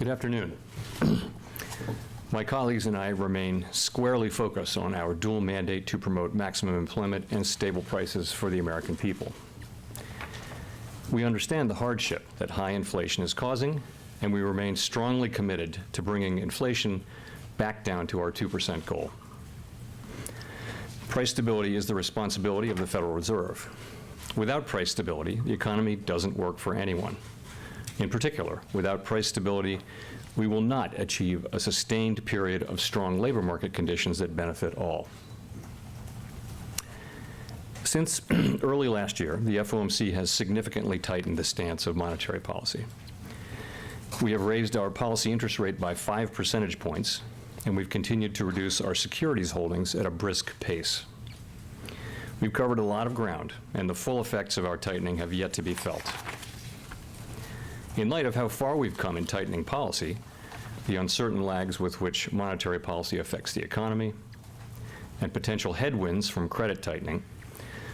Good afternoon. My colleagues and I remain squarely focused on our dual mandate to promote maximum employment and stable prices for the American people. We understand the hardship that high inflation is causing, and we remain strongly committed to bringing inflation back down to our 2% goal. Price stability is the responsibility of the Federal Reserve. Without price stability, the economy doesn't work for anyone. In particular, without price stability, we will not achieve a sustained period of strong labor market conditions that benefit all. Since early last year, the FOMC has significantly tightened the stance of monetary policy. We have raised our policy interest rate by 5 percentage points, and we've continued to reduce our securities holdings at a brisk pace. We've covered a lot of ground, and the full effects of our tightening have yet to be felt. In light of how far we've come in tightening policy, the uncertain lags with which monetary policy affects the economy, and potential headwinds from credit tightening,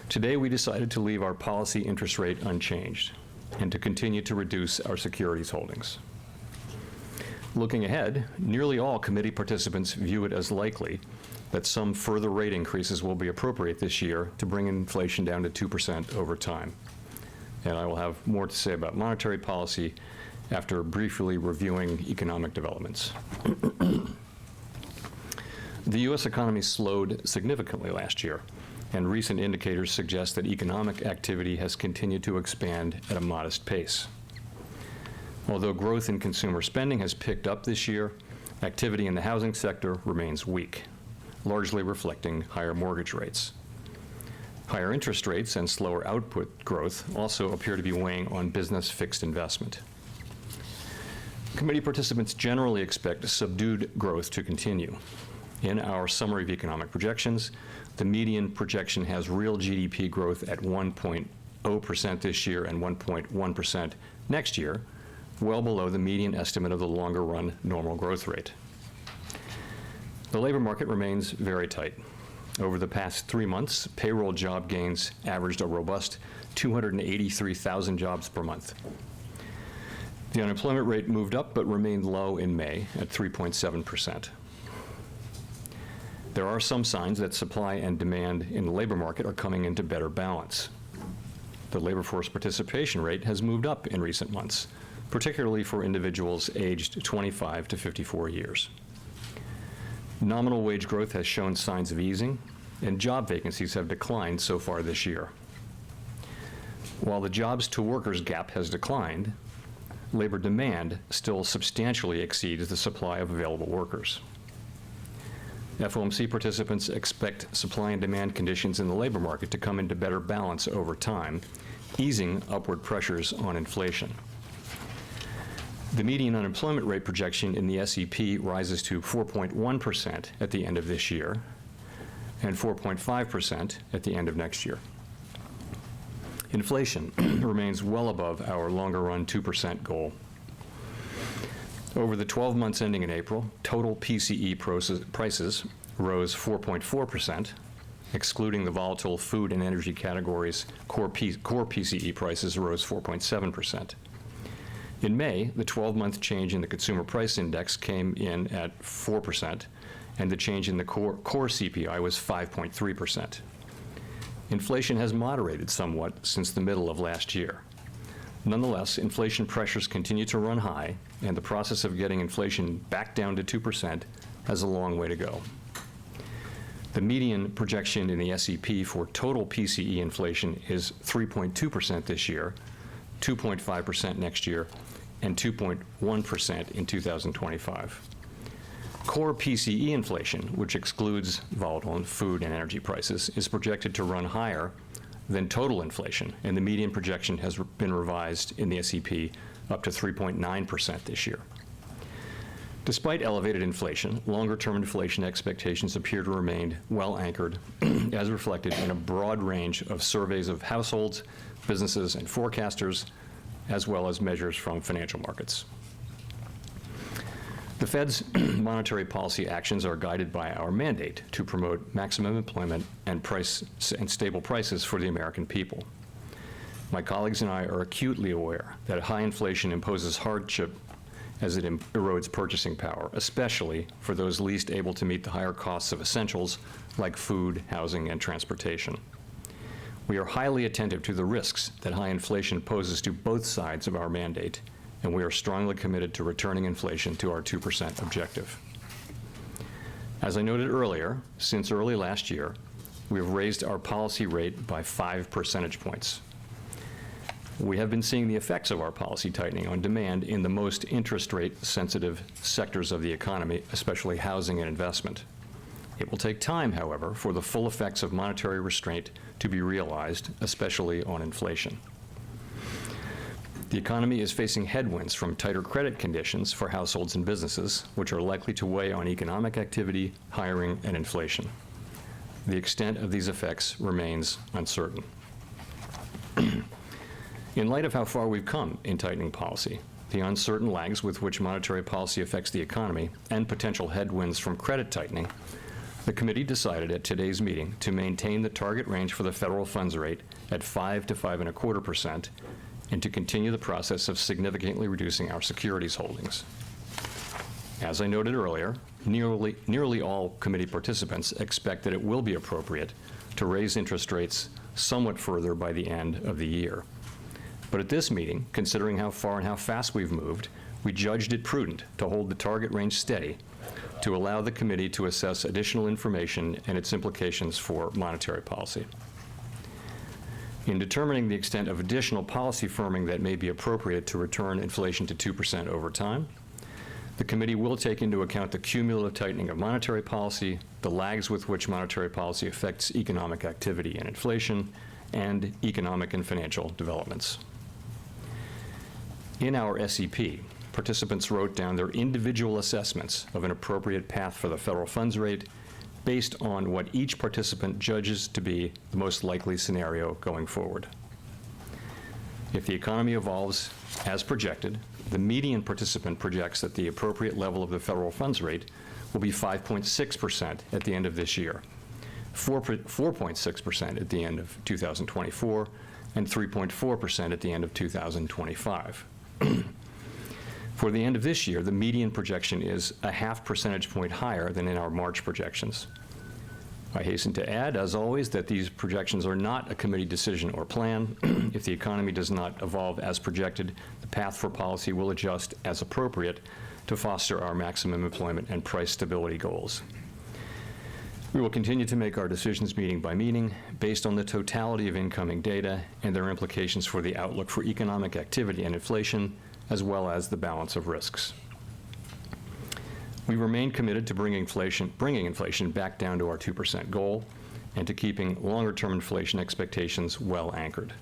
today we decided to leave our policy interest rate unchanged and to continue to reduce our securities holdings. Looking ahead, nearly all committee participants view it as likely that some further rate increases will be appropriate this year to bring inflation down to 2% over time. And I will have more to say about monetary policy after briefly reviewing economic developments. The U.S. economy slowed significantly last year, and recent indicators suggest that economic activity has continued to expand at a modest pace. Although growth in consumer spending has picked up this year, activity in the housing sector remains weak, largely reflecting higher mortgage rates. Higher interest rates and slower output growth also appear to be weighing on business fixed investment. Committee participants generally expect subdued growth to continue. In our summary of economic projections, the median projection has real GDP growth at 1.0% this year and 1.1% next year, well below the median estimate of the longer run normal growth rate. The labor market remains very tight. Over the past 3 months, payroll job gains averaged a robust 283,000 jobs per month. The unemployment rate moved up but remained low in May at 3.7%. There are some signs that supply and demand in the labor market are coming into better balance. The labor force participation rate has moved up in recent months, particularly for individuals aged 25 to 54 years. Nominal wage growth has shown signs of easing, and job vacancies have declined so far this year. While the jobs to workers gap has declined, labor demand still substantially exceeds the supply of available workers. FOMC participants expect supply and demand conditions in the labor market to come into better balance over time, easing upward pressures on inflation. The median unemployment rate projection in the SEP rises to 4.1% at the end of this year and 4.5% at the end of next year. Inflation remains well above our longer-run 2% goal. Over the 12 months ending in April, total PCE prices rose 4.4%, excluding the volatile food and energy categories. Core PCE prices rose 4.7%. In May, the 12-month change in the Consumer Price Index came in at 4%, and the change in the core CPI was 5.3%. Inflation has moderated somewhat since the middle of last year. Nonetheless, inflation pressures continue to run high, and the process of getting inflation back down to 2% has a long way to go. The median projection in the SEP for total PCE inflation is 3.2% this year, 2.5% next year, and 2.1% in 2025. Core PCE inflation, which excludes volatile food and energy prices, is projected to run higher than total inflation, and the median projection has been revised in the SEP up to 3.9% this year. Despite elevated inflation, longer-term inflation expectations appear to remain well anchored, as reflected in a broad range of surveys of households, businesses, and forecasters, as well as measures from financial markets. The Fed's monetary policy actions are guided by our mandate to promote maximum employment and stable prices for the American people. My colleagues and I are acutely aware that high inflation imposes hardship as it erodes purchasing power, especially for those least able to meet the higher costs of essentials like food, housing, and transportation. We are highly attentive to the risks that high inflation poses to both sides of our mandate, and we are strongly committed to returning inflation to our 2% objective. As I noted earlier, since early last year, we have raised our policy rate by 5 percentage points. We have been seeing the effects of our policy tightening on demand in the most interest rate sensitive sectors of the economy, especially housing and investment. It will take time, however, for the full effects of monetary restraint to be realized, especially on inflation. The economy is facing headwinds from tighter credit conditions for households and businesses, which are likely to weigh on economic activity, hiring, and inflation. The extent of these effects remains uncertain. In light of how far we've come in tightening policy, the uncertain lags with which monetary policy affects the economy, and potential headwinds from credit tightening, the committee decided at today's meeting to maintain the target range for the federal funds rate at 5 to 5.25%, and to continue the process of significantly reducing our securities holdings. As I noted earlier, nearly all committee participants expect that it will be appropriate to raise interest rates somewhat further by the end of the year. But at this meeting, considering how far and how fast we've moved, we judged it prudent to hold the target range steady to allow the committee to assess additional information and its implications for monetary policy. In determining the extent of additional policy firming that may be appropriate to return inflation to 2% over time, the committee will take into account the cumulative tightening of monetary policy, the lags with which monetary policy affects economic activity and inflation, and economic and financial developments. In our SEP, participants wrote down their individual assessments of an appropriate path for the federal funds rate based on what each participant judges to be the most likely scenario going forward. If the economy evolves as projected, the median participant projects that the appropriate level of the federal funds rate will be 5.6% at the end of this year, 4.6% at the end of 2024, and 3.4% at the end of 2025. For the end of this year, the median projection is a half percentage point higher than in our March projections. I hasten to add, as always, that these projections are not a committee decision or plan. If the economy does not evolve as projected, the path for policy will adjust as appropriate to foster our maximum employment and price stability goals. We will continue to make our decisions meeting by meeting based on the totality of incoming data and their implications for the outlook for economic activity and inflation, as well as the balance of risks. We remain committed to bringing inflation back down to our 2% goal and to keeping longer-term inflation expectations well anchored.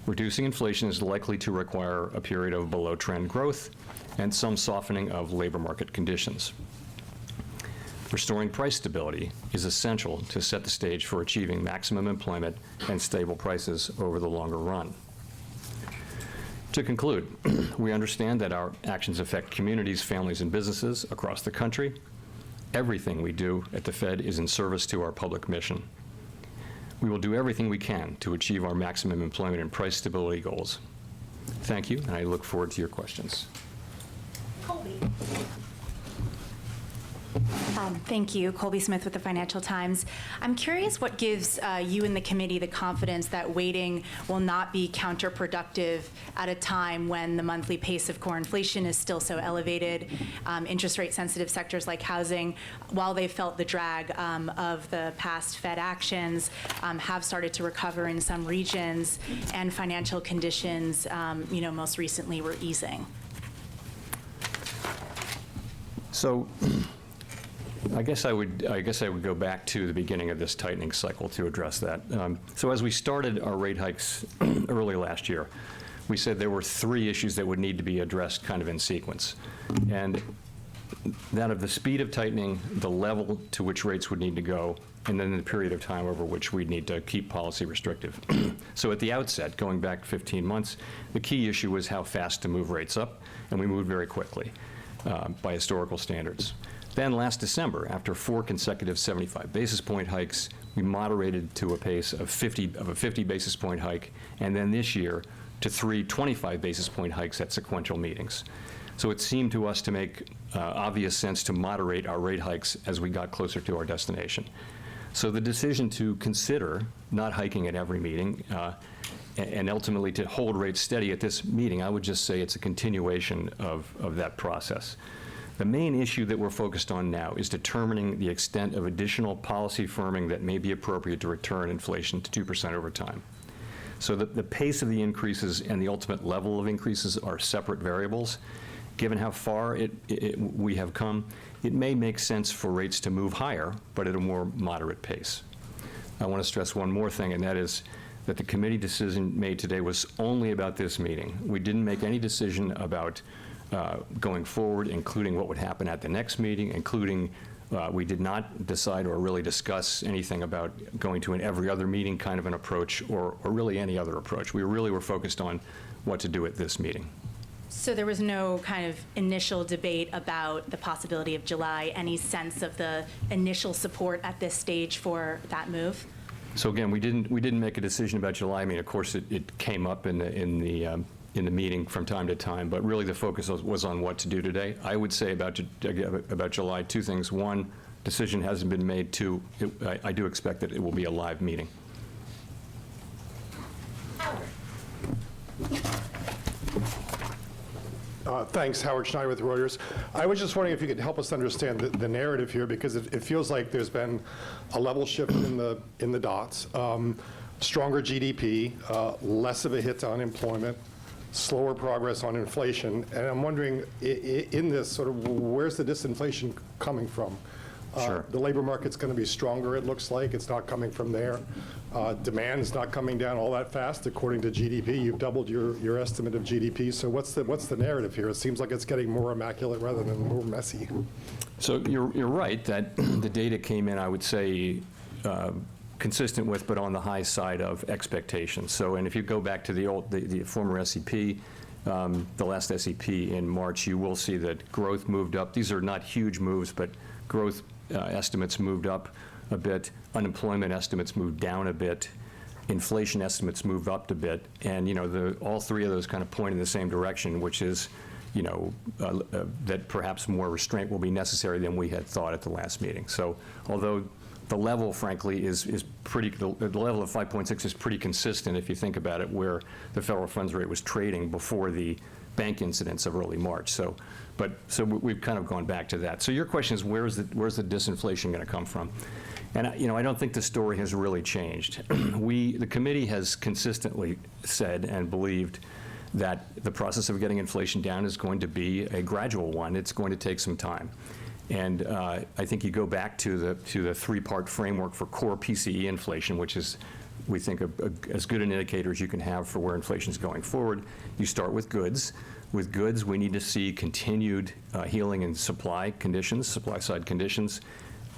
Reducing inflation is likely to require a period of below-trend growth and some softening of labor market conditions. Restoring price stability is essential to set the stage for achieving maximum employment and stable prices over the longer run. To conclude, we understand that our actions affect communities, families, and businesses across the country. Everything we do at the Fed is in service to our public mission. We will do everything we can to achieve our maximum employment and price stability goals. Thank you, and I look forward to your questions. Colby. Thank you. Colby Smith with the Financial Times. I'm curious what gives you and the committee the confidence that waiting will not be counterproductive at a time when the monthly pace of core inflation is still so elevated. Interest rate sensitive sectors like housing, while they've felt the drag of the past Fed actions, have started to recover in some regions, and financial conditions, most recently were easing. So, I guess I would go back to the beginning of this tightening cycle to address that. So as we started our rate hikes early last year, we said there were 3 issues that would need to be addressed kind of in sequence. And that of the speed of tightening, the level to which rates would need to go, and then the period of time over which we'd need to keep policy restrictive. So at the outset, going back 15 months, the key issue was how fast to move rates up, and we moved very quickly by historical standards. Then last December, after 4 consecutive 75 basis point hikes, we moderated to a pace of a 50 basis point hike, and then this year to 3 25 basis point hikes at sequential meetings. So it seemed to us to make obvious sense to moderate our rate hikes as we got closer to our destination. So the decision to consider not hiking at every meeting and ultimately to hold rates steady at this meeting, I would just say it's a continuation of that process. The main issue that we're focused on now is determining the extent of additional policy firming that may be appropriate to return inflation to 2% over time. So the pace of the increases and the ultimate level of increases are separate variables. Given how far we have come, it may make sense for rates to move higher, but at a more moderate pace. I want to stress one more thing, and that is that the committee decision made today was only about this meeting. We didn't make any decision about going forward, including what would happen at the next meeting, including we did not decide or really discuss anything about going to an every other meeting kind of an approach or really any other approach. We really were focused on what to do at this meeting. So there was no kind of initial debate about the possibility of July, any sense of the initial support at this stage for that move? So again, we didn't make a decision about July. I mean, of course, it came up in the meeting from time to time, but really the focus was on what to do today. I would say about July, two things. One, decision hasn't been made. Two, I do expect that it will be a live meeting. Thanks, Howard Schneider with Reuters. I was just wondering if you could help us understand the narrative here, because it feels like there's been a level shift in the dots, stronger GDP, less of a hit to unemployment, slower progress on inflation, and I'm wondering, in this sort of, where's the disinflation coming from? Sure. The labor market's going to be stronger, it looks like. It's not coming from there. Demand's not coming down all that fast, according to GDP. You've doubled your estimate of GDP. So what's the narrative here? It seems like it's getting more immaculate rather than more messy. So you're right that the data came in, I would say, consistent with, but on the high side of expectations. So, and if you go back to the former SEP, the last SEP in March, you will see that growth moved up. These are not huge moves, but growth estimates moved up a bit, unemployment estimates moved down a bit, inflation estimates moved up a bit, and all three of those kind of point in the same direction, which is that perhaps more restraint will be necessary than we had thought at the last meeting. So although the level, frankly, is pretty, the level of 5.6 is pretty consistent if you think about it, where the federal funds rate was trading before the bank incidents of early March. So we've kind of gone back to that. So your question is, where's the disinflation going to come from? And I don't think the story has really changed. The committee has consistently said and believed that the process of getting inflation down is going to be a gradual one. It's going to take some time. And I think you go back to the three-part framework for core PCE inflation, which is, we think, as good an indicator as you can have for where inflation is going forward. You start with goods. With goods, we need to see continued healing in supply side conditions.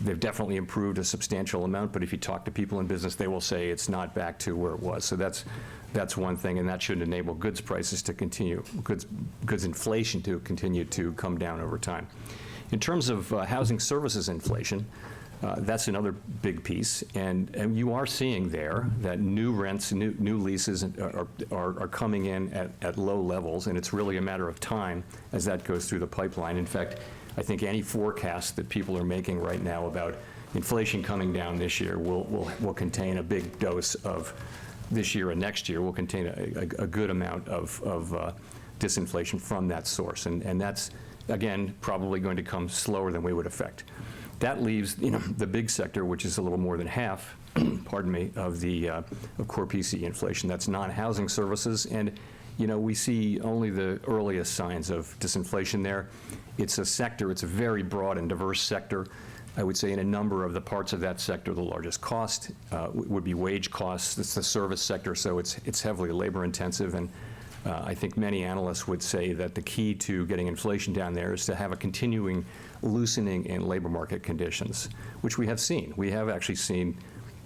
They've definitely improved a substantial amount, but if you talk to people in business, they will say it's not back to where it was. So that's one thing, and that should enable goods prices to continue, goods inflation to continue to come down over time. In terms of housing services inflation, that's another big piece, and you are seeing there that new rents, new leases are coming in at low levels, and it's really a matter of time as that goes through the pipeline. In fact, I think any forecast that people are making right now about inflation coming down this year will contain a big dose of this year and next year, will contain a good amount of disinflation from that source, and that's, again, probably going to come slower than we would expect. That leaves, the big sector, which is a little more than half, pardon me, of core PCE inflation. That's non-housing services, and we see only the earliest signs of disinflation there. It's a sector, it's a very broad and diverse sector. I would say in a number of the parts of that sector, the largest cost would be wage costs. It's the service sector, so it's heavily labor intensive, and I think many analysts would say that the key to getting inflation down there is to have a continuing loosening in labor market conditions, which we have seen. We have actually seen,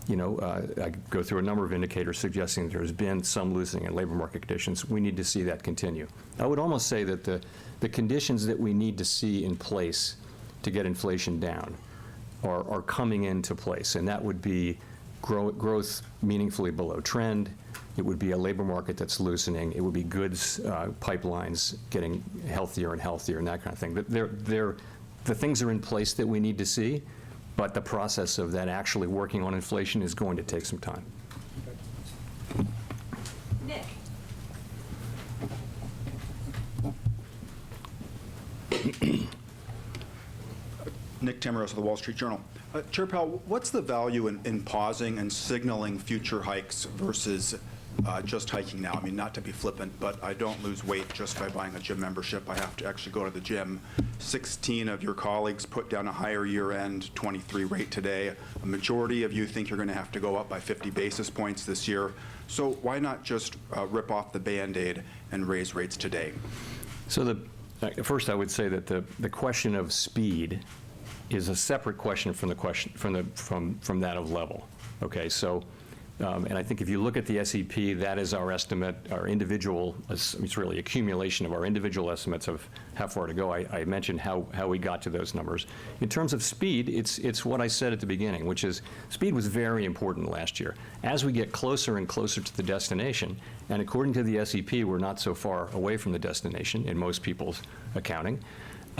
I go through a number of indicators suggesting there's been some loosening in labor market conditions. We need to see that continue. I would almost say that the conditions that we need to see in place to get inflation down are coming into place, and that would be growth meaningfully below trend, It would be a labor market that's loosening. It would be goods pipelines getting healthier and healthier and that kind of thing. The things are in place that we need to see, but the process of that actually working on inflation is going to take some time. Nick. Nick Tamaros of the Wall Street Journal. Chair Powell, what's the value in pausing and signaling future hikes versus just hiking now? I mean, not to be flippant, but I don't lose weight just by buying a gym membership. I have to actually go to the gym. 16 of your colleagues put down a higher year-end 23 rate today. A majority of you think you're going to have to go up by 50 basis points this year. So why not just rip off the Band-Aid and raise rates today? So first, I would say that the question of speed is a separate question from the question from that of level. Okay, so and I think if you look at the SEP, that is our estimate, our individual. It's really accumulation of our individual estimates of how far to go. I mentioned how we got to those numbers. In terms of speed, it's what I said at the beginning, which is speed was very important last year. As we get closer and closer to the destination, and according to the SEP, we're not so far away from the destination in most people's accounting.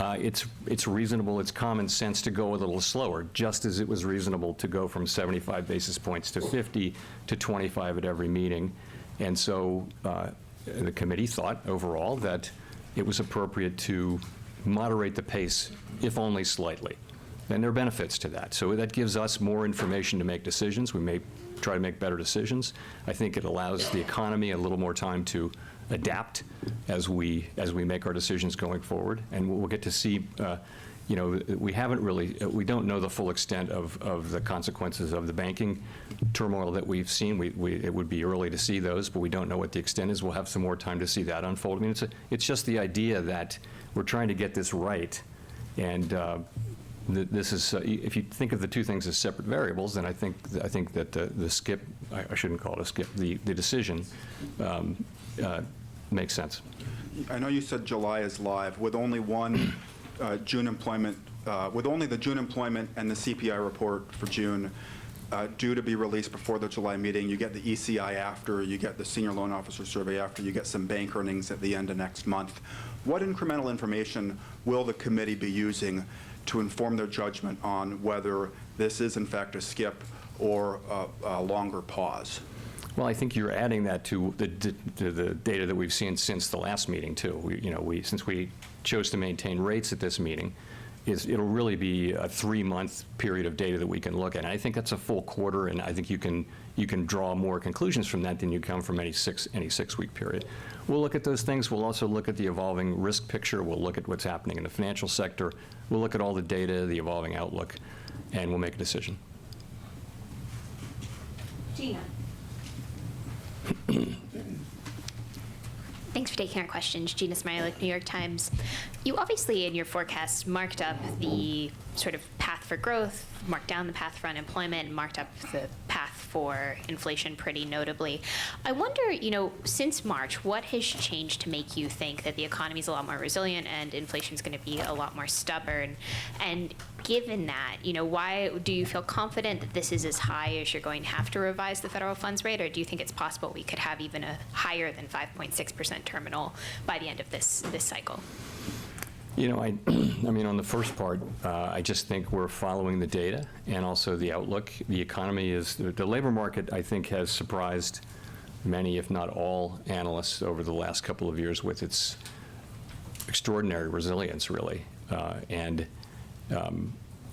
It's reasonable, it's common sense to go a little slower, just as it was reasonable to go from 75 basis points to 50 to 25 at every meeting. And so the committee thought overall that it was appropriate to moderate the pace, if only slightly. And there are benefits to that. So that gives us more information to make decisions. We may try to make better decisions. I think it allows the economy a little more time to adapt as we make our decisions going forward, and we'll get to see. We don't know the full extent of the consequences of the banking turmoil that we've seen. It would be early to see those, but we don't know what the extent is. We'll have some more time to see that unfold. I mean, it's just the idea that we're trying to get this right, and this is if you think of the two things as separate variables, then I think that the skip, I shouldn't call it a skip, the decision makes sense. I know you said July is live with only one June employment, with only the June employment and the CPI report for June due to be released before the July meeting. You get the ECI after, you get the senior loan officer survey after, you get some bank earnings at the end of next month. What incremental information will the committee be using to inform their judgment on whether this is in fact a skip or a longer pause? Well, I think you're adding that to the data that we've seen since the last meeting too. Since we chose to maintain rates at this meeting, it'll really be a 3-month period of data that we can look at. And I think that's a full quarter, and I think you can draw more conclusions from that than you come from any 6-week period. We'll look at those things. We'll also look at the evolving risk picture. We'll look at what's happening in the financial sector. We'll look at all the data, the evolving outlook, and we'll make a decision. Gina. Thanks for taking our questions. Gina Smilek, New York Times. You obviously, in your forecast, marked up the sort of path for growth, marked down the path for unemployment, and marked up the path for inflation pretty notably. I wonder, since March, what has changed to make you think that the economy is a lot more resilient and inflation is going to be a lot more stubborn? And given that, why do you feel confident that this is as high as you're going to have to revise the federal funds rate, or do you think it's possible we could have even a higher than 5.6% terminal by the end of this cycle? I mean, on the first part, I just think we're following the data and also the outlook. The economy the labor market, I think, has surprised many, if not all, analysts over the last couple of years with its extraordinary resilience, really.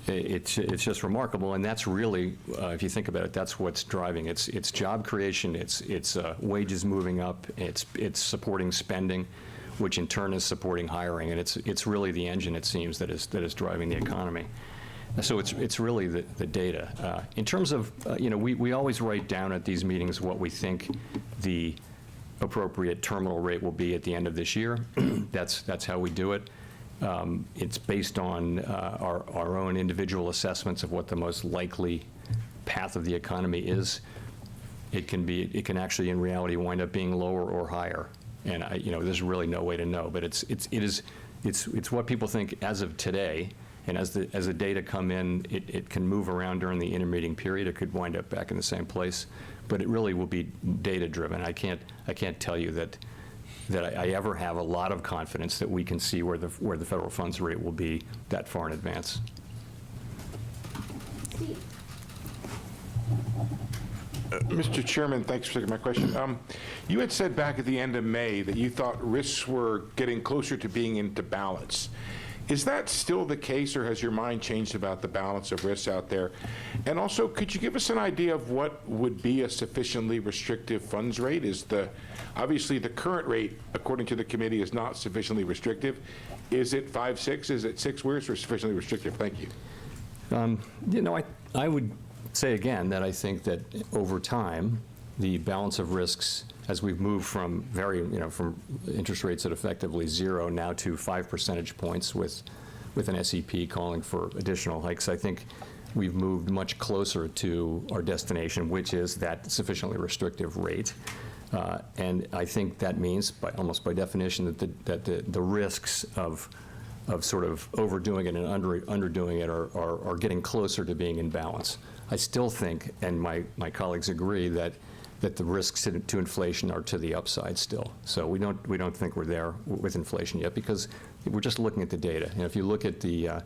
It's just remarkable, and that's really, if you think about it, that's what's driving. It's job creation, it's wages moving up, it's supporting spending, which in turn is supporting hiring, and it's really the engine, it seems, that is driving the economy. So it's really the data. In terms of, we always write down at these meetings what we think the appropriate terminal rate will be at the end of this year. That's how we do it. It's based on our own individual assessments of what the most likely path of the economy is. It can actually, in reality, wind up being lower or higher. And there's really no way to know. But it's what people think as of today, And as the data come in, it can move around during the intermeeting period. It could wind up back in the same place. But it really will be data-driven. I can't tell you that I ever have a lot of confidence that we can see where the federal funds rate will be that far in advance. Mr. Chairman, thanks for taking my question. You had said back at the end of May that you thought risks were getting closer to being into balance. Is that still the case, or has your mind changed about the balance of risks out there? And also, could you give us an idea of what would be a sufficiently restrictive funds rate? Obviously, the current rate, according to the committee, is not sufficiently restrictive. Is it 5, 6? Is it 6 years or sufficiently restrictive? Thank you. I would say again that I think that over time, the balance of risks, as we've moved from from interest rates at effectively 0 now to 5 percentage points with an SEP calling for additional hikes, I think we've moved much closer to our destination, which is that sufficiently restrictive rate. And I think that means, almost by definition, that the risks of sort of overdoing it and underdoing it are getting closer to being in balance. I still think, and my colleagues agree, that the risks to inflation are to the upside still. So we don't think we're there with inflation yet, because we're just looking at the data. And if you look at the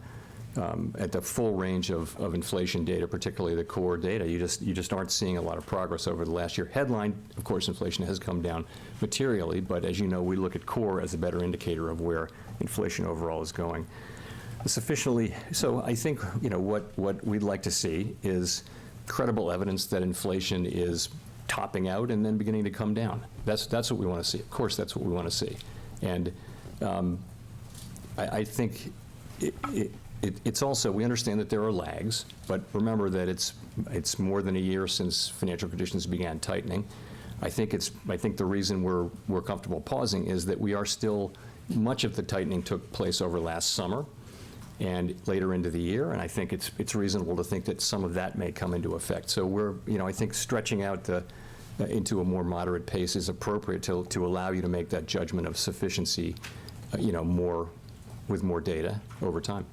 full range of inflation data, particularly the core data, you just aren't seeing a lot of progress over the last year. Headline, of course, inflation has come down materially, but as you know, we look at core as a better indicator of where inflation overall is going. So I think what we'd like to see is credible evidence that inflation is topping out and then beginning to come down. That's what we want to see. Of course, that's what we want to see. And I think it's also, we understand that there are lags, but remember that it's more than a year since financial conditions began tightening. I think the reason we're comfortable pausing is that we are still, much of the tightening took place over last summer and later into the year, and I think it's reasonable to think that some of that may come into effect. So we're, I think stretching out into a more moderate pace is appropriate to allow you to make that judgment of sufficiency, with more data over time.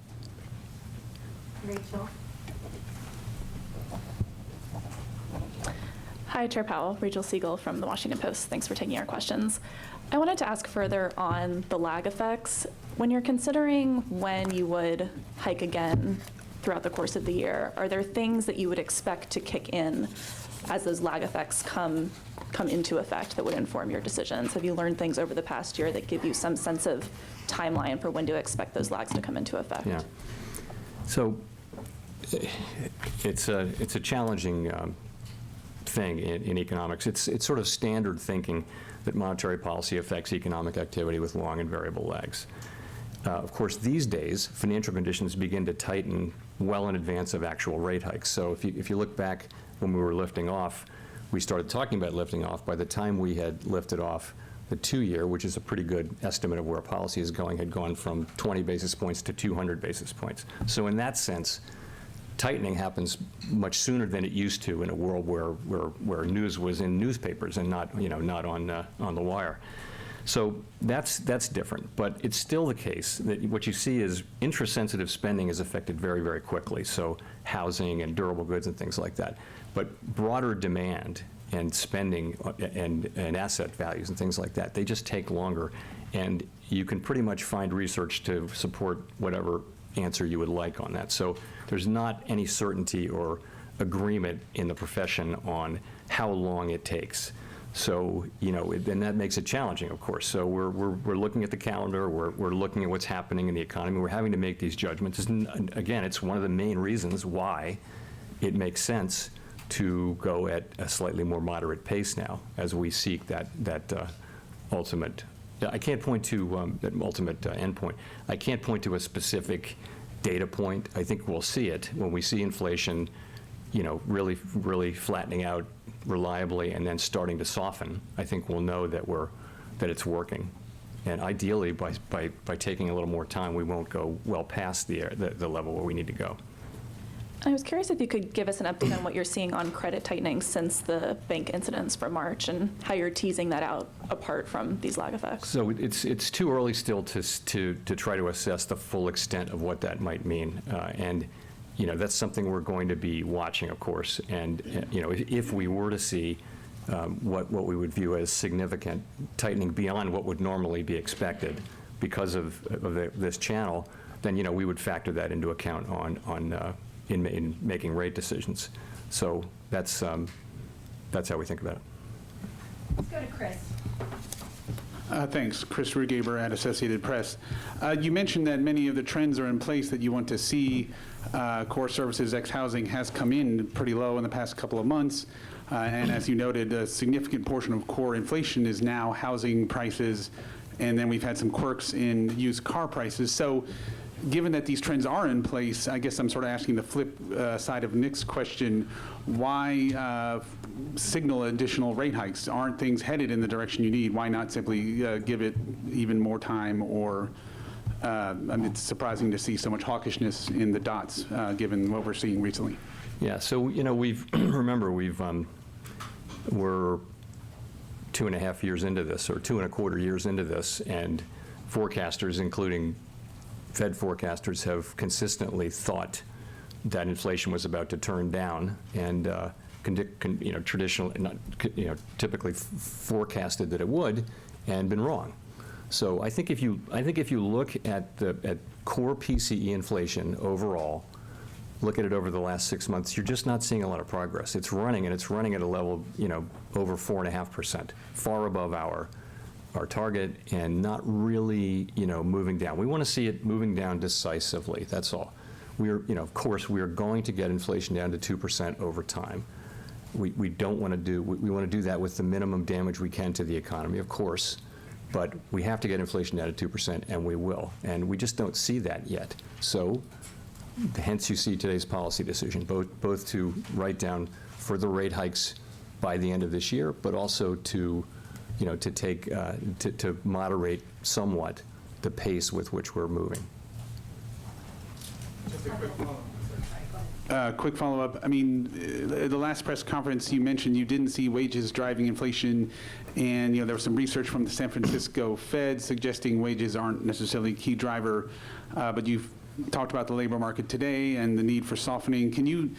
Rachel. Hi, Chair Powell. Rachel Siegel from the Washington Post. Thanks for taking our questions. I wanted to ask further on the lag effects. When you're considering when you would hike again throughout the course of the year, are there things that you would expect to kick in as those lag effects come into effect that would inform your decisions? Have you learned things over the past year that give you some sense of timeline for when to expect those lags to come into effect? Yeah. So it's a challenging thing in economics. It's sort of standard thinking that monetary policy affects economic activity with long and variable lags. Of course, these days, financial conditions begin to tighten well in advance of actual rate hikes. So if you look back when we were lifting off, we started talking about lifting off. By the time we had lifted off, the 2-year, which is a pretty good estimate of where policy is going, had gone from 20 basis points to 200 basis points. So in that sense, tightening happens much sooner than it used to in a world where news was in newspapers and not on the wire. So that's different, but it's still the case that what you see is interest-sensitive spending is affected very, very quickly. So housing and durable goods and things like that. But broader demand and spending and asset values and things like that, they just take longer. And you can pretty much find research to support whatever answer you would like on that. So there's not any certainty or agreement in the profession on how long it takes. So, and that makes it challenging, of course. So we're looking at the calendar, we're looking at what's happening in the economy, we're having to make these judgments. And again, it's one of the main reasons why it makes sense to go at a slightly more moderate pace now as we seek that ultimate. I can't point to that ultimate endpoint. I can't point to a specific data point. I think we'll see it when we see inflation, really, really flattening out reliably and then starting to soften. I think we'll know that it's working. And ideally, by taking a little more time, we won't go well past the level where we need to go. I was curious if you could give us an update on what you're seeing on credit tightening since the bank incidents from March and how you're teasing that out apart from these lag effects. So it's too early still to try to assess the full extent of what that might mean. And, that's something we're going to be watching, of course. And, if we were to see what we would view as significant tightening beyond what would normally be expected because of this channel, then, we would factor that into account in making rate decisions. So that's how we think about it. Let's go to Chris. Thanks. Chris Rugaber at Associated Press. You mentioned that many of the trends are in place that you want to see. Core services ex housing has come in pretty low in the past couple of months. And as you noted, a significant portion of core inflation is now housing prices. And then we've had some quirks in used car prices. So given that these trends are in place, I guess I'm sort of asking the flip side of Nick's question, why signal additional rate hikes? Aren't things headed in the direction you need? Why not simply give it even more time? Or it's surprising to see so much hawkishness in the dots, given what we're seeing recently. Yeah, so, we've, remember, we're 2.5 years into this, or 2.25 years into this, and forecasters, including Fed forecasters, have consistently thought that inflation was about to turn down, and typically forecasted that it would, and been wrong. So I think if you look at core PCE inflation overall, look at it over the last 6 months, you're just not seeing a lot of progress. It's running, and it's running at a level, over 4.5%, far above our target, and not really, moving down. We want to see it moving down decisively. That's all. Of course, we are going to get inflation down to 2% over time. We don't want to do. We want to do that with the minimum damage we can to the economy, of course. But we have to get inflation down to 2%, and we will. And we just don't see that yet. So, hence you see today's policy decision, both to write down further rate hikes by the end of this year, but also to moderate somewhat the pace with which we're moving. Quick follow-up. I mean, the last press conference you mentioned you didn't see wages driving inflation, and there was some research from the San Francisco Fed suggesting wages aren't necessarily a key driver, but you've talked about the labor market today and the need for softening. Can you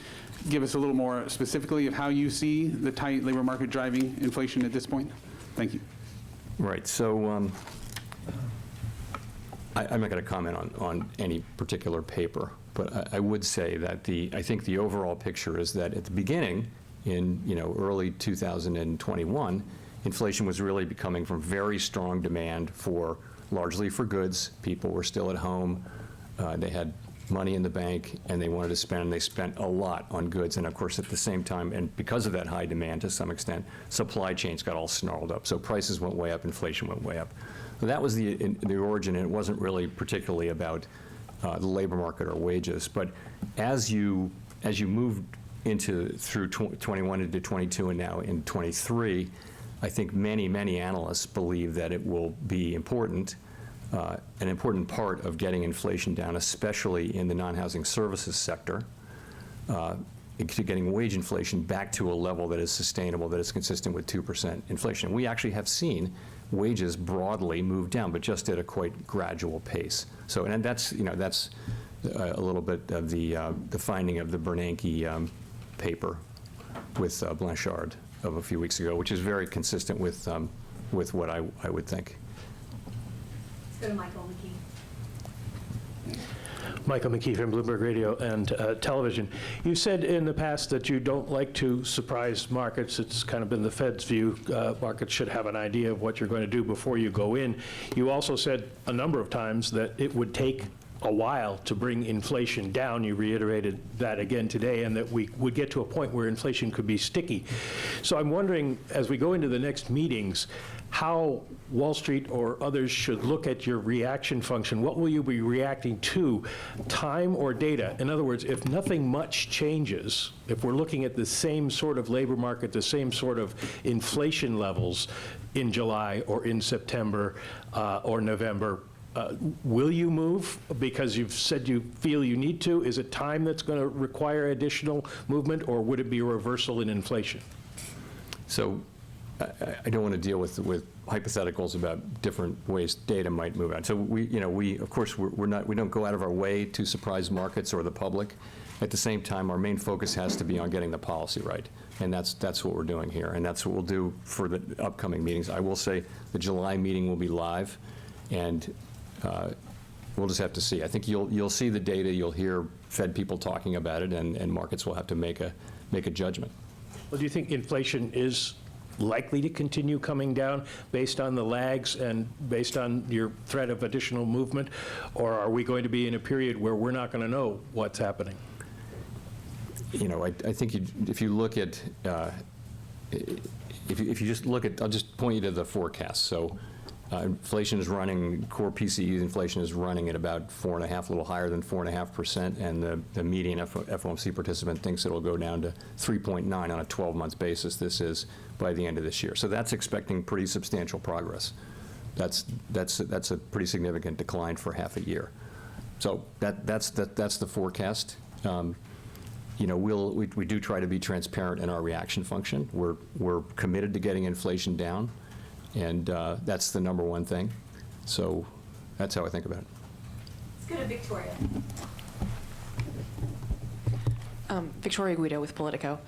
give us a little more specifically of how you see the tight labor market driving inflation at this point? Thank you. Right. So I'm not going to comment on any particular paper, but I would say that I think the overall picture is that at the beginning, in early 2021, inflation was really coming from very strong demand largely for goods. People were still at home. They had money in the bank, and they wanted to spend, and they spent a lot on goods. And of course, at the same time, and because of that high demand to some extent, supply chains got all snarled up. So prices went way up, inflation went way up. So that was the origin, and it wasn't really particularly about the labor market or wages. But as you moved through 21 into 22 and now in 23, I think many analysts believe that it will be important, an important part of getting inflation down, especially in the non-housing services sector, to getting wage inflation back to a level that is sustainable, that is consistent with 2% inflation. We actually have seen wages broadly move down, but just at a quite gradual pace. So, and that's a little bit of the finding of the Bernanke paper with Blanchard of a few weeks ago, which is very consistent with what I would think. Let's go to Michael McKee. Michael McKee from Bloomberg Radio and Television. You said in the past that you don't like to surprise markets. It's kind of been the Fed's view. Markets should have an idea of what you're going to do before you go in. You also said a number of times that it would take a while to bring inflation down. You reiterated that again today, and that we would get to a point where inflation could be sticky. So I'm wondering, as we go into the next meetings, how Wall Street or others should look at your reaction function. What will you be reacting to, time or data? In other words, if nothing much changes, if we're looking at the same sort of labor market, the same sort of inflation levels in July or in September or November, Will you move because you've said you feel you need to? Is it time that's going to require additional movement, or would it be a reversal in inflation? So I don't want to deal with hypotheticals about different ways data might move out. So we of course, we don't go out of our way to surprise markets or the public. At the same time, our main focus has to be on getting the policy right. And that's what we're doing here. And that's what we'll do for the upcoming meetings. I will say the July meeting will be live, and we'll just have to see. I think you'll see the data, you'll hear Fed people talking about it, and markets will have to make a judgment. Well, do you think inflation is likely to continue coming down based on the lags and based on your threat of additional movement? Or are we going to be in a period where we're not going to know what's happening? I think if you look at, if you just look at, I'll just point you to the forecast. So inflation is running, core PCE inflation is running at about 4.5%, a little higher than 4.5%, and the median FOMC participant thinks it'll go down to 3.9 on a 12-month basis. This is by the end of this year. So that's expecting pretty substantial progress. That's a pretty significant decline for half a year. So that's the forecast. We do try to be transparent in our reaction function. We're committed to getting inflation down, and that's the number one thing. So that's how I think about it. Let's go to Victoria. Victoria Guido with Politico.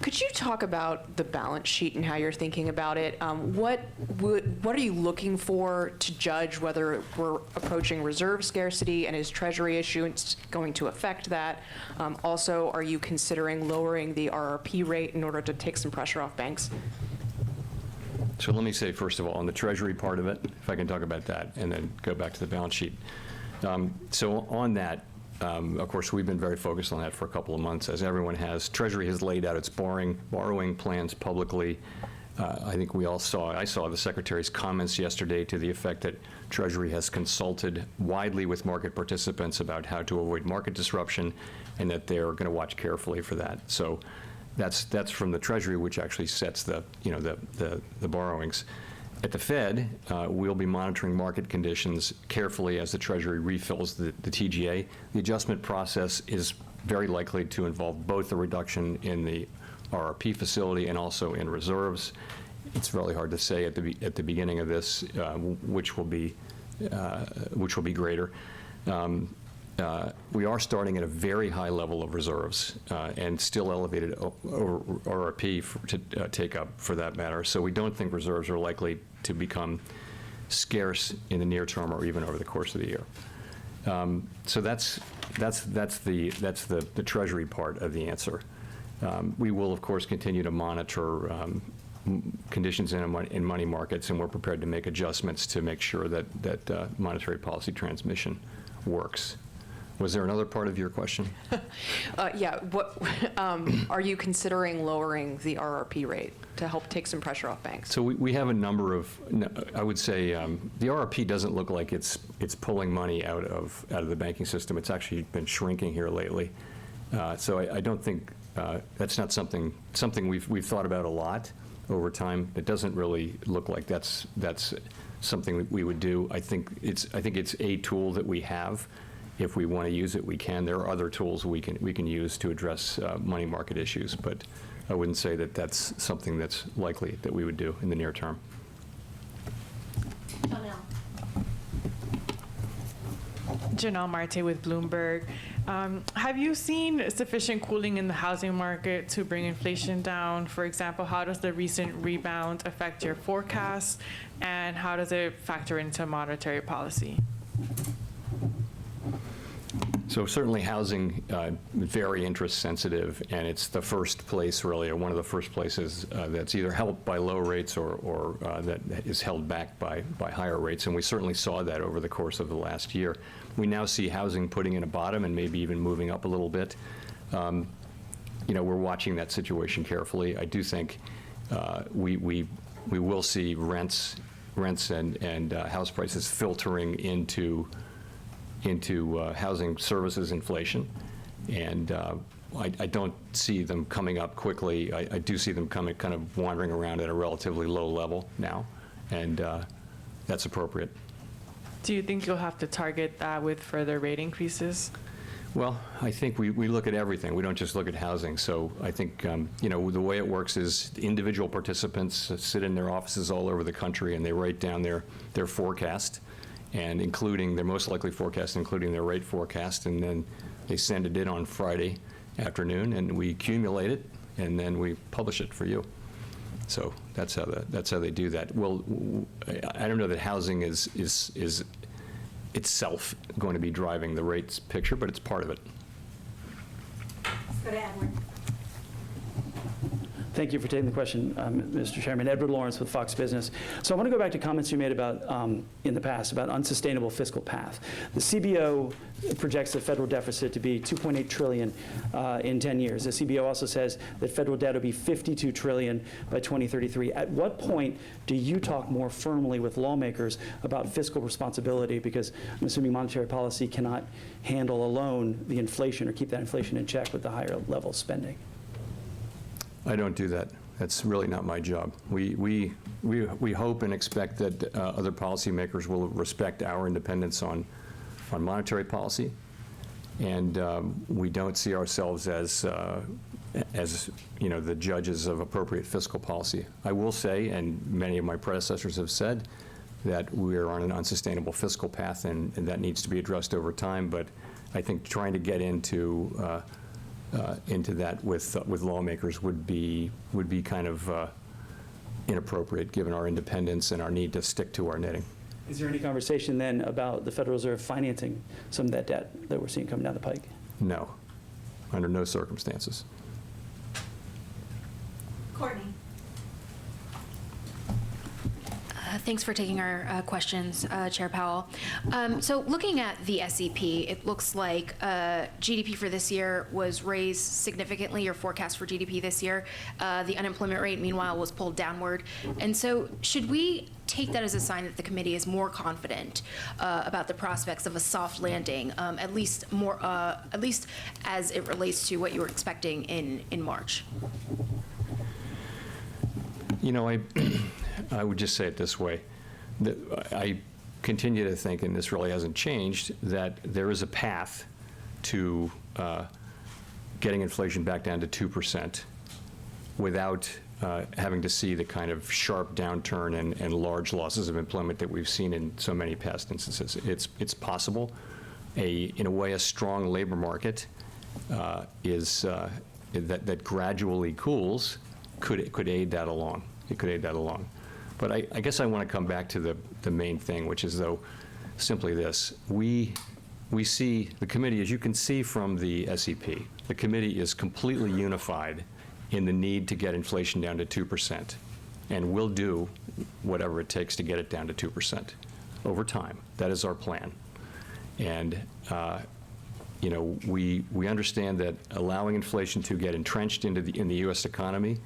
Could you talk about the balance sheet and how you're thinking about it? What are you looking for to judge whether we're approaching reserve scarcity, and is Treasury issuance going to affect that? Also, are you considering lowering the RRP rate in order to take some pressure off banks? So let me say, first of all, on the Treasury part of it, if I can talk about that, and then go back to the balance sheet. So on that, of course, we've been very focused on that for a couple of months, as everyone has. Treasury has laid out its borrowing plans publicly. I think I saw the Secretary's comments yesterday to the effect that Treasury has consulted widely with market participants about how to avoid market disruption, and that they're going to watch carefully for that. So that's from the Treasury, which actually sets the borrowings. At the Fed, we'll be monitoring market conditions carefully as the Treasury refills the TGA. The adjustment process is very likely to involve both a reduction in the RRP facility and also in reserves. It's really hard to say at the beginning of this which will be greater. We are starting at a very high level of reserves and still elevated RRP to take up, for that matter. So we don't think reserves are likely to become scarce in the near term or even over the course of the year. So that's the Treasury part of the answer. We will, of course, continue to monitor conditions in money markets, and we're prepared to make adjustments to make sure that monetary policy transmission works. Was there another part of your question? Yeah. What are you considering lowering the RRP rate to help take some pressure off banks? So we have a number of, I would say, the RRP doesn't look like it's pulling money out of the banking system. It's actually been shrinking here lately. So I don't think that's not something we've thought about a lot over time. It doesn't really look like that's something we would do. I think it's a tool that we have. If we want to use it, we can. There are other tools we can use to address money market issues, but I wouldn't say that that's something that's likely that we would do in the near term. Janelle Marte with Bloomberg. Have you seen sufficient cooling in the housing market to bring inflation down? For example, how does the recent rebound affect your forecast, and how does it factor into monetary policy? So certainly housing, very interest sensitive, and it's the first place really, or one of the first places that's either helped by low rates or that is held back by higher rates, and we certainly saw that over the course of the last year. We now see housing putting in a bottom and maybe even moving up a little bit. We're watching that situation carefully. I do think we will see rents and house prices filtering into housing services inflation, and I don't see them coming up quickly. I do see them kind of wandering around at a relatively low level now, and that's appropriate. Do you think you'll have to target that with further rate increases? Well, I think we look at everything. We don't just look at housing. So I think, you know, the way it works is individual participants sit in their offices all over the country and they write down their forecast, and including their most likely forecast, including their rate forecast, and then they send it in on Friday afternoon, and we accumulate it, and then we publish it for you. So that's how they do that. Well, I don't know that housing is itself going to be driving the rates picture, but it's part of it. Let's go to Edward. Thank you for taking the question, Mr. Chairman. Edward Lawrence with Fox Business. So I want to go back to comments you made about, in the past, about unsustainable fiscal path. The CBO projects the federal deficit to be $2.8 trillion in 10 years. The CBO also says that federal debt will be $52 trillion by 2033. At what point do you talk more firmly with lawmakers about fiscal responsibility? Because I'm assuming monetary policy cannot handle alone the inflation or keep that inflation in check with the higher level of spending. I don't do that. That's really not my job. We hope and expect that other policymakers will respect our independence on monetary policy, and we don't see ourselves as you know, the judges of appropriate fiscal policy. I will say, and many of my predecessors have said, that we are on an unsustainable fiscal path, and that needs to be addressed over time. But I think trying to get into that with lawmakers would be kind of inappropriate, given our independence and our need to stick to our knitting. Is there any conversation then about the Federal Reserve financing some of that debt that we're seeing coming down the pike? No, under no circumstances. Courtney. Thanks for taking our questions, Chair Powell. So looking at the SEP, it looks like GDP for this year was raised significantly, your forecast for GDP this year. The unemployment rate, meanwhile, was pulled downward. And so should we take that as a sign that the committee is more confident about the prospects of a soft landing, at least as it relates to what you were expecting in March? You know, I would just say it this way. I continue to think, and this really hasn't changed, that there is a path to getting inflation back down to 2% without having to see the kind of sharp downturn and large losses of employment that we've seen in so many past instances. It's possible. In a way, a strong labor market that gradually cools could aid that along. It could aid that along. But I guess I want to come back to the main thing, which is, though, simply this. We see, the committee, as you can see from the SEP, the committee is completely unified in the need to get inflation down to 2%, and we'll do whatever it takes to get it down to 2% over time. That is our plan. And you know, we understand that allowing inflation to get entrenched in the U.S. economy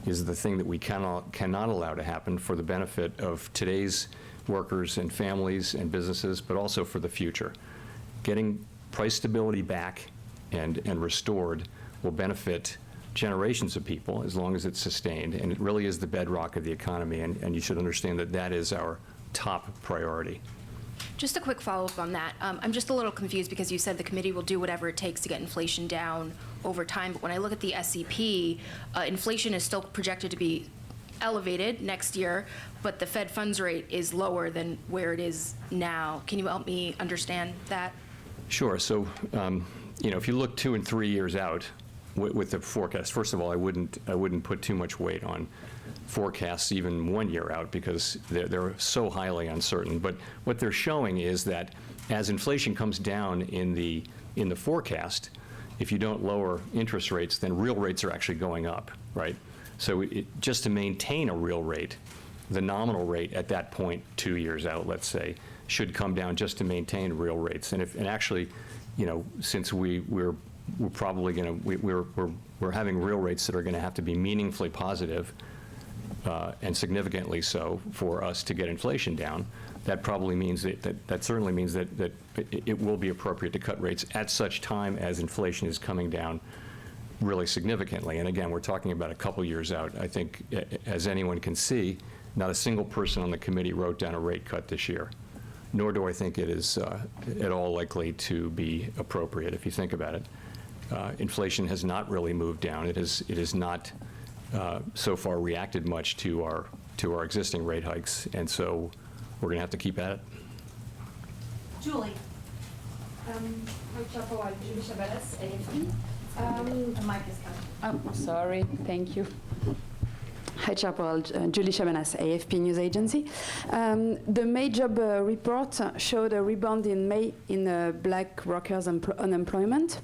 is the thing that we cannot allow to happen for the benefit of today's workers and families and businesses, but also for the future. Getting price stability back and restored will benefit generations of people as long as it's sustained, and it really is the bedrock of the economy, and you should understand that that is our top priority. Just a quick follow-up on that. I'm just a little confused because you said the committee will do whatever it takes to get inflation down over time. But when I look at the SEP, inflation is still projected to be elevated next year, but the Fed funds rate is lower than where it is now. Can you help me understand that? Sure. So, you know, if you look 2 and 3 years out with the forecast, first of all, I wouldn't put too much weight on forecasts even 1 year out, because they're so highly uncertain. But what they're showing is that as inflation comes down in the forecast, if you don't lower interest rates, then real rates are actually going up, right? So just to maintain a real rate, the nominal rate at that point 2 years out, let's say, should come down just to maintain real rates. And actually, you know, since we're probably going to we're having real rates that are going to have to be meaningfully positive and significantly so for us to get inflation down, that probably means that certainly means that it will be appropriate to cut rates at such time as inflation is coming down really significantly. And again, we're talking about a couple years out. I think, as anyone can see, not a single person on the committee wrote down a rate cut this year. nor do I think it is at all likely to be appropriate, if you think about it. Inflation has not really moved down. It has not so far reacted much to our existing rate hikes, and so we're going to have to keep at it. Julie. Hi, Chapo. I'm Julie Chabanas, AFP. The mic is coming. Oh, sorry. Thank you. Hi, Chapo. Julie Chabanas, AFP News Agency. The May job report showed a rebound in May in black workers' unemployment.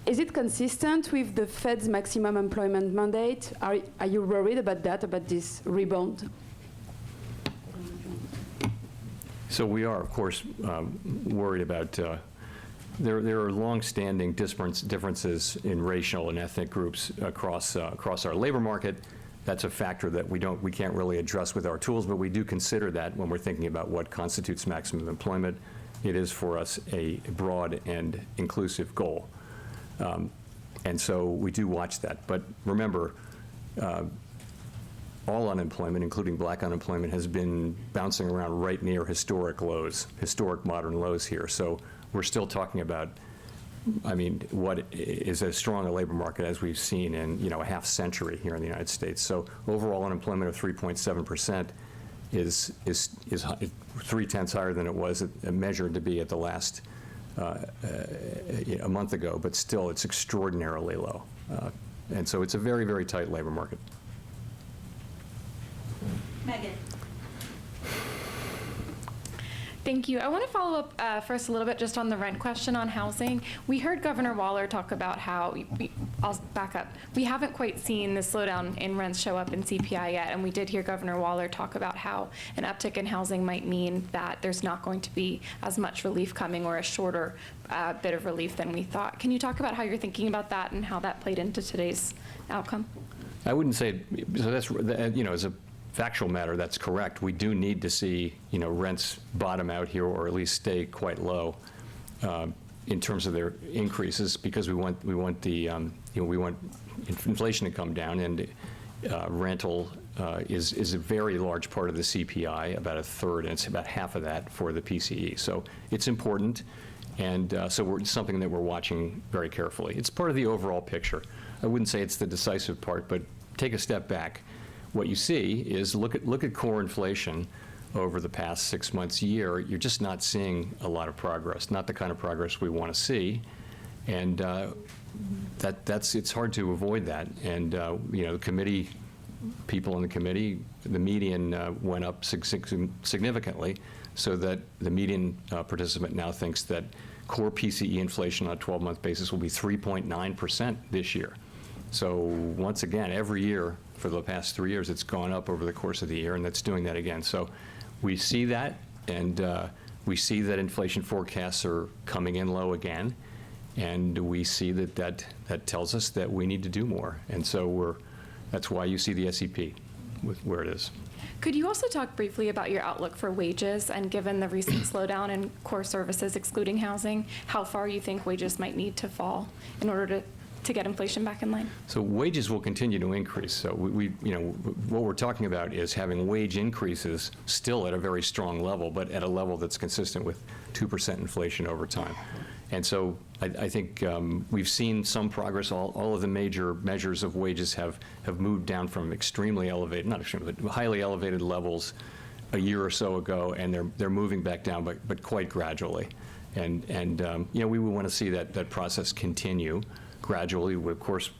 Is it consistent with the Fed's maximum employment mandate? Are you worried about that, about this rebound? So we are, of course, worried about, there are long-standing differences in racial and ethnic groups across our labor market. That's a factor that we can't really address with our tools, but we do consider that when we're thinking about what constitutes maximum employment. It is for us a broad and inclusive goal. And so we do watch that. But remember, all unemployment, including black unemployment, has been bouncing around right near historic lows, historic modern lows here. So we're still talking about, I mean, what is as strong a labor market as we've seen in, a half century here in the United States. So overall unemployment of 3.7% is 0.3 higher than it was measured to be at the last a month ago, but still it's extraordinarily low. And so it's a very, very tight labor market. Megan. Thank you. I want to follow up first a little bit just on the rent question on housing. We heard Governor Waller talk about how, I'll back up, we haven't quite seen the slowdown in rents show up in CPI yet, and we did hear Governor Waller talk about how an uptick in housing might mean that there's not going to be as much relief coming or a shorter bit of relief than we thought. Can you talk about how you're thinking about that and how that played into today's outcome? I wouldn't say, so that's, as a factual matter, that's correct. We do need to see, rents bottom out here or at least stay quite low in terms of their increases, because we want the, we want inflation to come down, and rental is a very large part of the CPI, about a third, and it's about half of that for the PCE. So it's important, and so it's something that we're watching very carefully. It's part of the overall picture. I wouldn't say it's the decisive part, but take a step back. What you see is look at core inflation over the past 6 months, year. You're just not seeing a lot of progress, not the kind of progress we want to see, and it's hard to avoid that. And the committee, people in the committee, the median went up significantly, so that the median participant now thinks that core PCE inflation on a 12-month basis will be 3.9% this year. So once again, every year for the past 3 years, it's gone up over the course of the year, and that's doing that again. So we see that, and we see that inflation forecasts are coming in low again, and we see that tells us that we need to do more. And so that's why you see the SEP with where it is. Could you also talk briefly about your outlook for wages, and given the recent slowdown in core services excluding housing, how far you think wages might need to fall in order to get inflation back in line? So wages will continue to increase. So what we're talking about is having wage increases still at a very strong level, but at a level that's consistent with 2% inflation over time. And so I think we've seen some progress. All of the major measures of wages have moved down from extremely elevated, not extremely, but highly elevated levels a year or so ago, and they're moving back down, but quite gradually. And we would want to see that process continue gradually. Of course,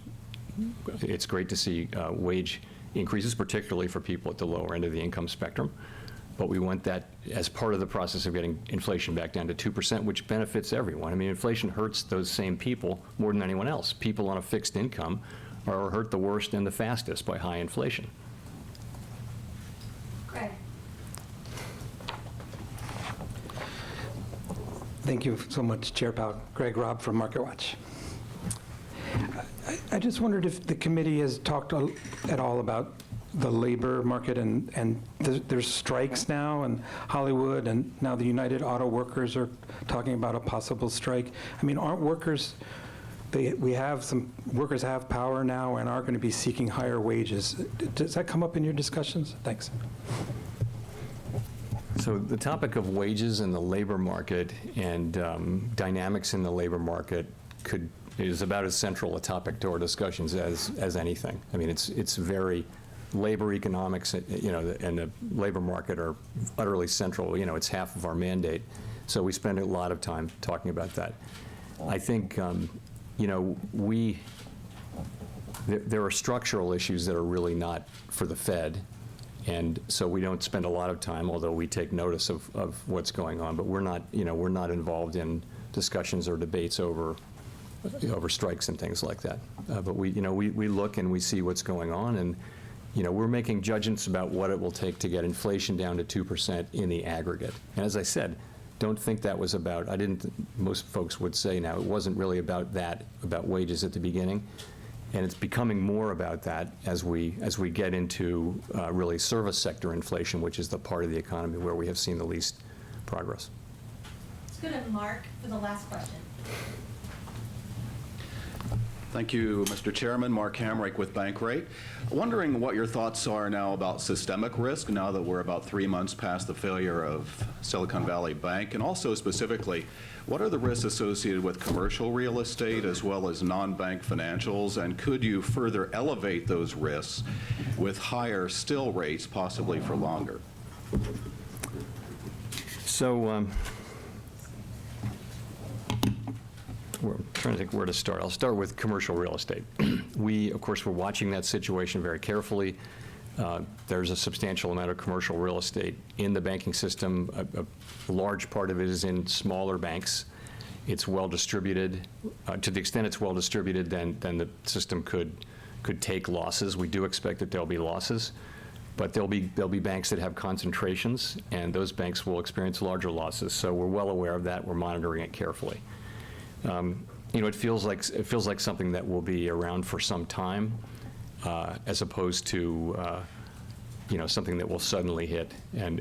it's great to see wage increases, particularly for people at the lower end of the income spectrum. But we want that as part of the process of getting inflation back down to 2%, which benefits everyone. I mean, inflation hurts those same people more than anyone else. People on a fixed income are hurt the worst and the fastest by high inflation. Greg. Thank you so much, Chair Powell. Greg Robb from MarketWatch. I just wondered if the committee has talked at all about the labor market, and there's strikes now in Hollywood, and now the United Auto Workers are talking about a possible strike. I mean, aren't workers, we have some workers have power now and are going to be seeking higher wages. Does that come up in your discussions? Thanks. So the topic of wages in the labor market and dynamics in the labor market is about as central a topic to our discussions as anything. I mean, it's very, labor economics, and the labor market are utterly central. It's half of our mandate. So we spend a lot of time talking about that. I think, there are structural issues that are really not for the Fed. And so we don't spend a lot of time, although we take notice of what's going on. But we're not involved in discussions or debates over strikes and things like that. But we look and we see what's going on, and we're making judgments about what it will take to get inflation down to 2% in the aggregate. And as I said, don't think that was about. Most folks would say now it wasn't really about wages at the beginning. And it's becoming more about that as we get into really service sector inflation, which is the part of the economy where we have seen the least progress. Let's go to Mark for the last question. Thank you, Mr. Chairman. Mark Hamrick with Bankrate. Wondering what your thoughts are now about systemic risk, now that we're about 3 months past the failure of Silicon Valley Bank, and also specifically, what are the risks associated with commercial real estate as well as non-bank financials, and could you further elevate those risks with higher still rates, possibly for longer? So we're trying to think where to start. I'll start with commercial real estate. Of course, we're watching that situation very carefully. There's a substantial amount of commercial real estate in the banking system. A large part of it is in smaller banks. It's well distributed. To the extent it's well distributed, then the system could take losses. We do expect that there'll be losses, but there'll be banks that have concentrations, and those banks will experience larger losses. So we're well aware of that. We're monitoring it carefully. It feels like something that will be around for some time, as opposed to something that will suddenly hit and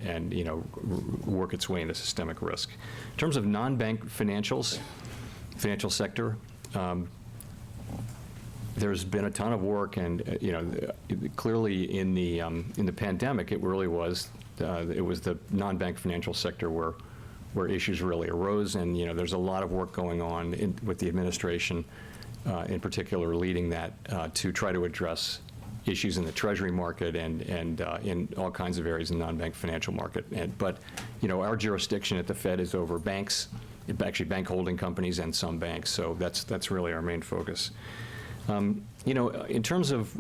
work its way into systemic risk. In terms of non-bank financial sector, there's been a ton of work, and clearly in the pandemic, it really was the non-bank financial sector where issues really arose, and there's a lot of work going on with the administration, in particular, leading that to try to address issues in the Treasury market and in all kinds of areas in the non-bank financial market. But our jurisdiction at the Fed is over banks, actually bank holding companies and some banks. So that's really our main focus. In terms of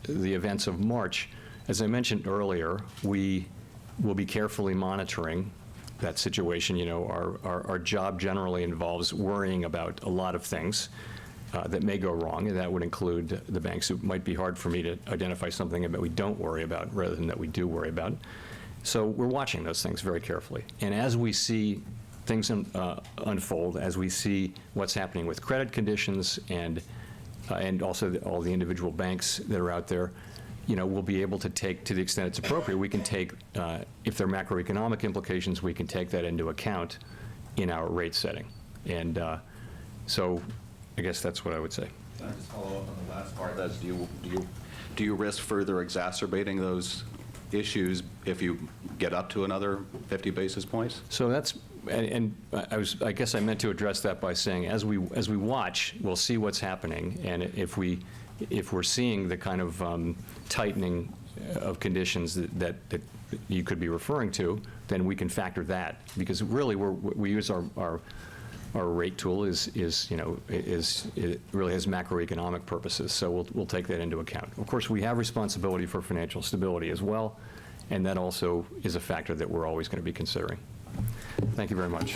the events of March, as I mentioned earlier, we will be carefully monitoring that situation. Our job generally involves worrying about a lot of things that may go wrong, and that would include the banks. It might be hard for me to identify something that we don't worry about rather than that we do worry about. So we're watching those things very carefully. And as we see things unfold, as we see what's happening with credit conditions and also all the individual banks that are out there, we'll be able to take, to the extent it's appropriate, we can take, if there are macroeconomic implications, we can take that into account in our rate setting. And so I guess that's what I would say. Can I just follow up on the last part? That's, do you risk further exacerbating those issues if you get up to another 50 basis points? So that's, and I guess I meant to address that by saying, as we watch, we'll see what's happening, and if we're seeing the kind of tightening of conditions that you could be referring to, then we can factor that, because really we use our rate tool it really has macroeconomic purposes, so we'll take that into account. Of course, we have responsibility for financial stability as well, and that also is a factor that we're always going to be considering. Thank you very much.